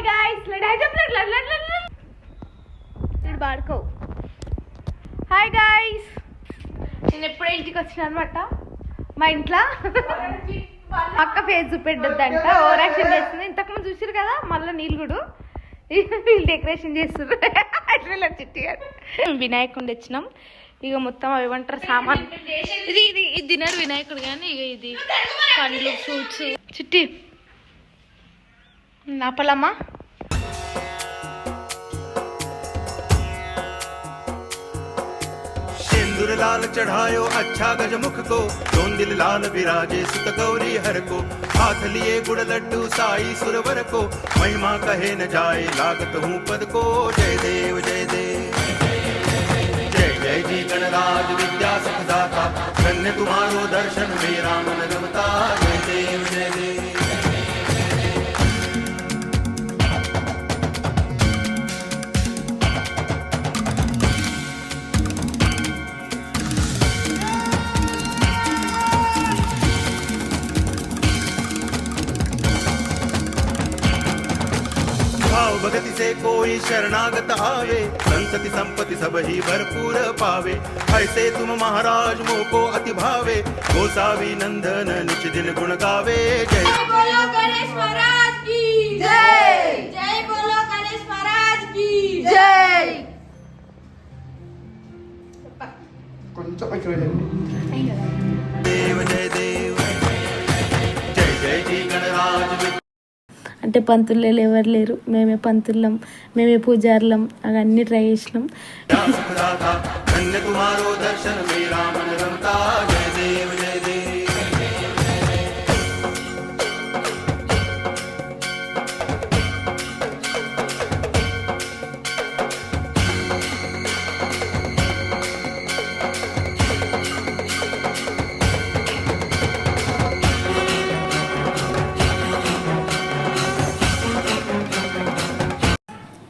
guys, ఇది బాడుకో. Hi guys, నేను ఎప్పుడో ఇంటికి వచ్చిన అనమాట. మా ఇంట్లో అక్క ఫేస్ చూపెట్టద్దంట, ఓవర్ యాక్షన్ చేస్తుంది. ఇంతకుముందు చూసారు కదా, మళ్ళీ నీళ్ళు కూడా వీళ్ళు డెకరేషన్ చేస్తున్నారు. చిట్టి గారు వినాయకుడు తెచ్చినాం. ఇక మొత్తం అవి ఏమంటారు సామాన్, ఇది తినరు వినాయకుడు కానీ ఇక ఇది పండ్లు ఫ్రూట్స్. చిట్టి నాపలమ్మా. सिंदूर लाल चढ़ायो अच्छा गजमुख को, जोन दिल लाल विराजे सुत गौरी हर को, हाथ लिए गुड़ लड्डू साई सुरवर को, महिमा कहे न जाए लागत हूँ पद को। जय देव जय देव जय जय जी गणराज विद्या सुखदाता, धन्य तुम्हारो दर्शन मेरा मन रमता। जय देव जय देव भगति से कोई शरणागत आवे, संतति संपत्ति सब ही भरपूर पावे। ऐसे तुम महाराज मोको अति भावे, गोसावी नंदन निच दिन गुण गावे। जय बोलो गणेश महाराज की जय, जय बोलो गणेश महाराज की जय। देव जय देव जय जय जी गणराज। అంటే పంతులు ఎవరు లేరు, మేమే పంతులం, మేమే పూజారులం. అవన్నీ ట్రై చేసినాం.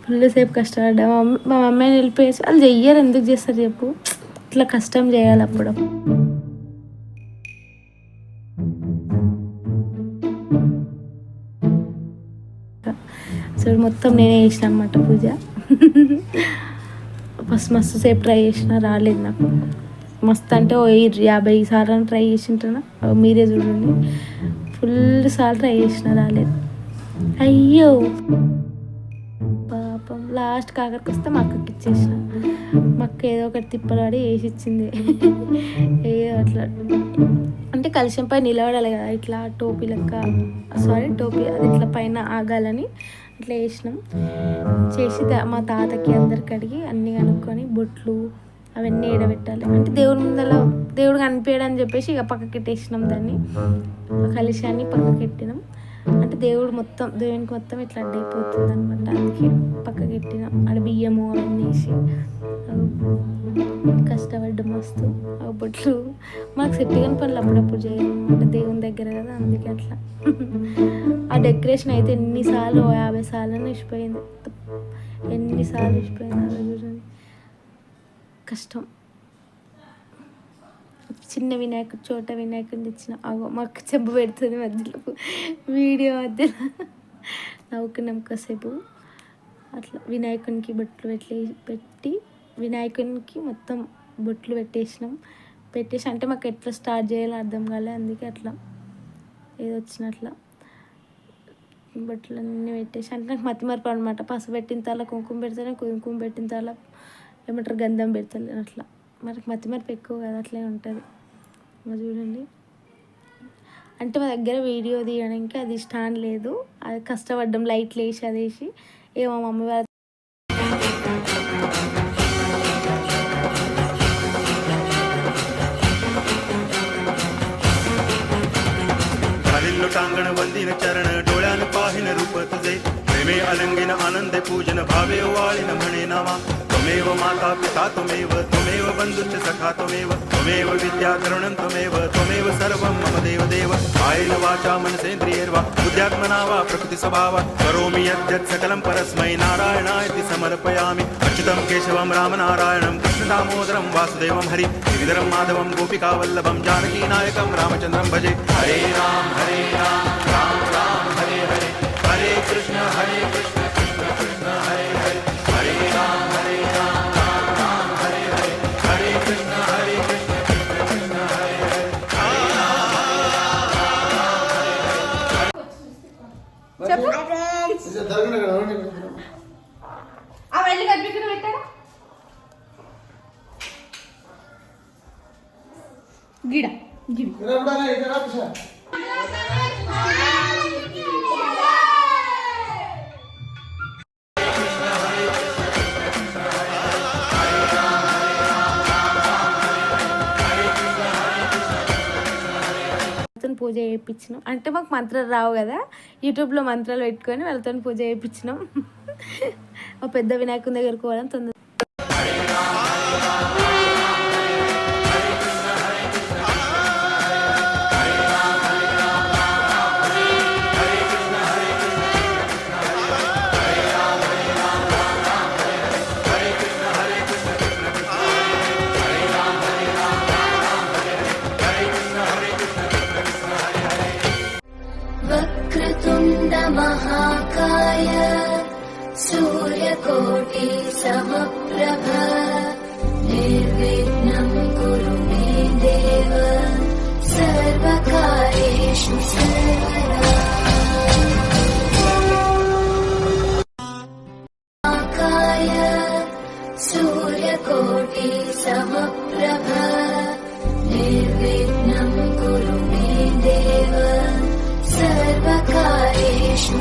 ఫుల్ సేపు కష్టపడ్డా. మా మమ్మీని వెళ్ళిపోయేసి వాళ్ళు చెయ్యరు, ఎందుకు చేస్తారు చెప్పు, ఇట్లా కష్టం చేయాలి అప్పుడు. సో మొత్తం నేనే చేసిన అనమాట పూజ. ఫస్ట్ మస్తు సేపు ట్రై చేసిన, రాలేదు నాకు. మస్తు అంటే 50 సార్లు ట్రై చేసింటానా, మీరే చూడండి. ఫుల్ సార్లు ట్రై చేసిన, రాలేదు. అయ్యో పాపం. లాస్ట్ కాకరికి వస్తే మా అక్కకి ఇచ్చేసిన. మా అక్క ఏదో ఒకటి తిప్పలాడి వేసి ఇచ్చింది. ఏదో అట్లా అంటే కలశంపై నిలబడాలి కదా, ఇట్లా టోపీ లెక్క, టోపీ అది ఇట్లా పైన ఆగాలని అట్లా వేసినాం. చేసి మా తాతకి అందరికి అడిగి అన్నీ కనుక్కొని బొట్లు అవన్నీ ఏడబెట్టాలి. అంటే దేవుడి ముందర దేవుడు కనిపించడని చెప్పేసి ఇక పక్కకి పెట్టేసినాం. దాన్ని కలశాన్ని పక్కకి పెట్టినాం. అంటే దేవుడికి మొత్తం ఇట్లా అడ్డైపోతుంది అనమాట, అందుకే పక్కకి పెట్టినాం. ఆడ బియ్యము అవన్నీ వేసి కష్టపడ్డం మస్తు. బొట్లు మాకు సెట్ కాని పనులు అప్పుడప్పుడు చేయాలన్నమాట, దేవుని దగ్గర కదా, అందుకే అట్లా. ఆ డెకరేషన్ అయితే ఎన్నిసార్లు 50 సార్లు ఇచ్చిపోయింది, ఎన్నిసార్లు ఇచ్చిపోయింది. అలా చూడండి, కష్టం. చిన్న వినాయకుడు, చోట వినాయకుడిని తెచ్చిన. మాకు చెంబు పెడుతుంది మధ్యలో, వీడియో మధ్యలో నవ్వుకున్నాం కాసేపు. అట్లా వినాయకునికి బొట్లు పెట్టి వినాయకునికి మొత్తం బొట్లు పెట్టేసి అంటే మాకు ఎట్లా స్టార్ట్ చేయాలో అర్థం కాలేదు, అందుకే అట్లా ఏదో వచ్చినట్లా బొట్లు అన్నీ పెట్టేసి. అంటే నాకు మతిమరపు అనమాట, పసుపు పెట్టిన తాల కుంకుమ పెడతాను, కుంకుమ పెట్టిన తాల ఏమంటారు గంధం పెడతాను అట్లా. మనకు మతిమరపు ఎక్కువ కదా, అట్లే ఉంటుంది. చూడండి, అంటే మా దగ్గర వీడియో తీయడానికి అది స్టాండ్ లేదు, అది కష్టపడ్డం. లైట్లు వేసి అది వేసి ఏమో మమ్మీ వాళ్ళ टांगण वंदिन चरण डोळ्यान पाहिन रूप तुझे, प्रेमे अलंगिन आनंदे पूजन भावे वाळिन म्हणे नावा. त्वमेव माता पिता त्वमेव, त्वमेव बंधुश्च सखा त्वमेव, त्वमेव विद्या करुणं त्वमेव सर्वं मम देव देव. कायेन वाचा मनसेन्द्रियैर्वा बुद्ध्यात्मना वा प्रकृति स्वभावात् करोमि यद्यत् सकलं परस्मै नारायणायति समर्पयामि. अच्युतं केशवं रामनारायणं कृष्णदामोदरं वासुदेवं हरि गिरिधरं माधवं गोपिकावल्लभं जानकीनायकं रामचन्द्रं भजे. हरे राम राम राम हरे हरे, हरे कृष्ण ఆ వెళ్ళి కనిపించిన పెట్టారా గిడ గిడ పూజ చేయించినాం. అంటే మాకు మంత్రాలు రావు కదా, యూట్యూబ్లో మంత్రాలు పెట్టుకొని వాళ్ళతో పూజ చేయించినాం. ఆ పెద్ద వినాయకుని దగ్గరకు పోవడం తొందర. महाकाय सूर्यकोटि समप्रभ निर्विघ्नं कुरु मे देव सर्वकार्येषु सर्वदा महाकाय सूर्यकोटि समप्रभ निर्विघ्नं कुरु मे देव सर्वकार्येषु